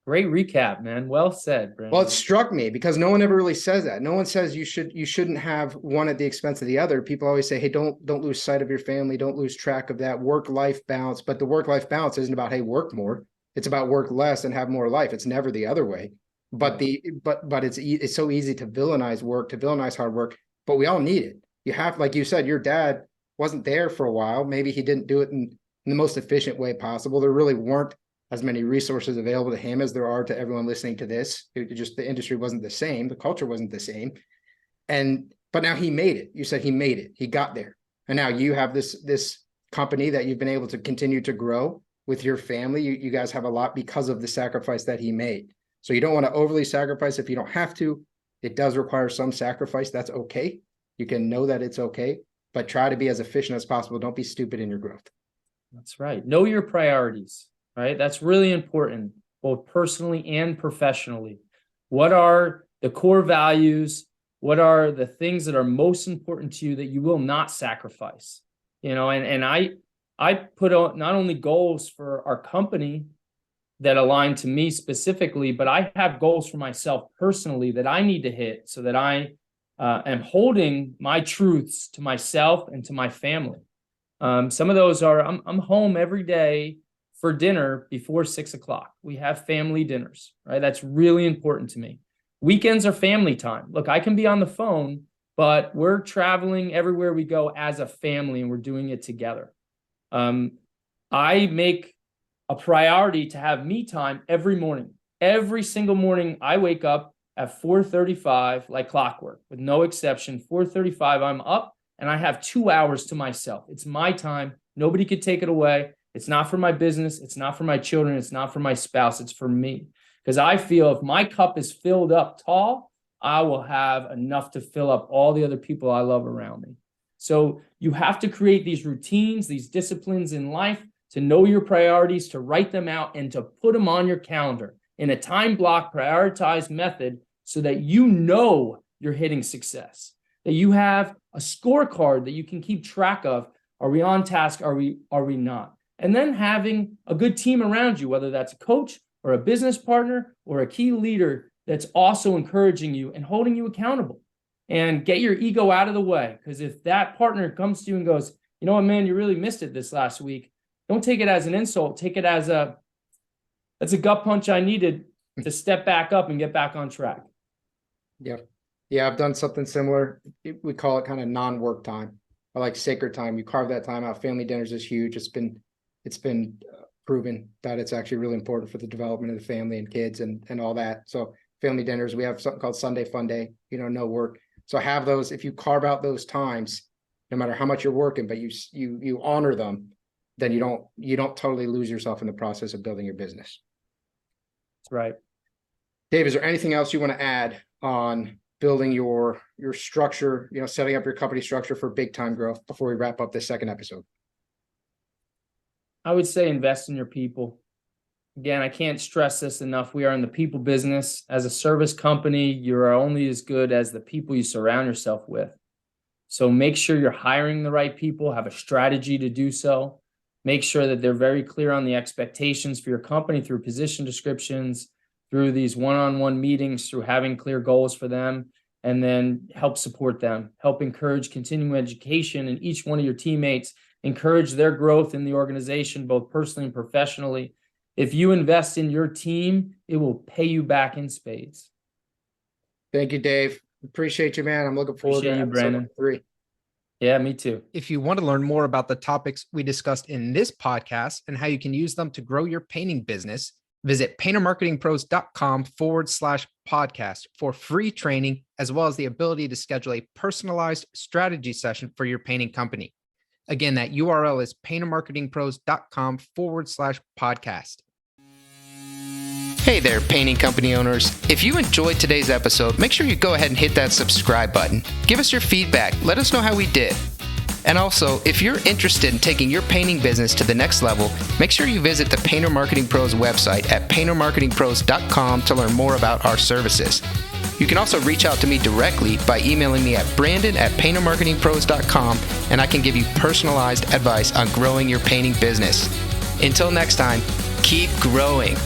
Great recap, man. Well said, Brandon. Well, it struck me because no one ever really says that. No one says you shouldn't have one at the expense of the other. People always say, hey, don't lose sight of your family. Don't lose track of that work-life balance. But the work-life balance isn't about, hey, work more. It's about work less and have more life. It's never the other way. But it's so easy to villainize work, to villainize hard work, but we all need it. You have, like you said, your dad wasn't there for a while. Maybe he didn't do it in the most efficient way possible. There really weren't as many resources available to him as there are to everyone listening to this. The industry wasn't the same. The culture wasn't the same. And but now he made it. You said he made it. He got there. And now you have this company that you've been able to continue to grow with your family. You guys have a lot because of the sacrifice that he made. So you don't want to overly sacrifice if you don't have to. It does require some sacrifice. That's okay. You can know that it's okay, but try to be as efficient as possible. Don't be stupid in your growth. That's right. Know your priorities, right? That's really important, both personally and professionally. What are the core values? What are the things that are most important to you that you will not sacrifice? You know, and I put out not only goals for our company that align to me specifically, but I have goals for myself personally that I need to hit so that I am holding my truths to myself and to my family. Some of those are I'm home every day for dinner before 6 o'clock. We have family dinners, right? That's really important to me. Weekends are family time. Look, I can be on the phone, but we're traveling everywhere we go as a family and we're doing it together. I make a priority to have me time every morning. Every single morning I wake up at 4:35 like clockwork, with no exception. 4:35 I'm up and I have 2 hours to myself. It's my time. Nobody could take it away. It's not for my business. It's not for my children. It's not for my spouse. It's for me. Because I feel if my cup is filled up tall, I will have enough to fill up all the other people I love around me. So you have to create these routines, these disciplines in life, to know your priorities, to write them out, and to put them on your calendar in a time block, prioritized method so that you know you're hitting success, that you have a scorecard that you can keep track of. Are we on task? Are we not? And then having a good team around you, whether that's a coach or a business partner or a key leader that's also encouraging you and holding you accountable. And get your ego out of the way. Because if that partner comes to you and goes, you know what, man, you really missed it this last week, don't take it as an insult. Take it as that's a gut punch I needed to step back up and get back on track. Yeah. I've done something similar. We call it kind of non-work time, or like sacred time. You carve that time out. Family dinners is huge. It's been proven that it's actually really important for the development of the family and kids and all that. So family dinners, we have something called Sunday Fun Day, no work. So have those. If you carve out those times, no matter how much you're working, but you honor them, then you don't totally lose yourself in the process of building your business. That's right. Dave, is there anything else you want to add on building your structure, setting up your company structure for big time growth before we wrap up this second episode? I would say invest in your people. Again, I can't stress this enough. We are in the people business. As a service company, you are only as good as the people you surround yourself with. So make sure you're hiring the right people, have a strategy to do so. Make sure that they're very clear on the expectations for your company through position descriptions, through these one-on-one meetings, through having clear goals for them, and then help support them. Help encourage continuing education in each one of your teammates. Encourage their growth in the organization, both personally and professionally. If you invest in your team, it will pay you back in spades. Thank you, Dave. Appreciate you, man. I'm looking forward to episode 3. Yeah, me too. If you want to learn more about the topics we discussed in this podcast and how you can use them to grow your painting business, visit paintermarketingpros.com/podcast for free training, as well as the ability to schedule a personalized strategy session for your painting company. Again, that URL is paintermarketingpros.com/podcast. Hey there, painting company owners. If you enjoyed today's episode, make sure you go ahead and hit that subscribe button. Give us your feedback. Let us know how we did. And also, if you're interested in taking your painting business to the next level, make sure you visit the Painter Marketing Pros website at paintermarketingpros.com to learn more about our services. You can also reach out to me directly by emailing me at brandon@paintermarketingpros.com, and I can give you personalized advice on growing your painting business. Until next time, keep growing.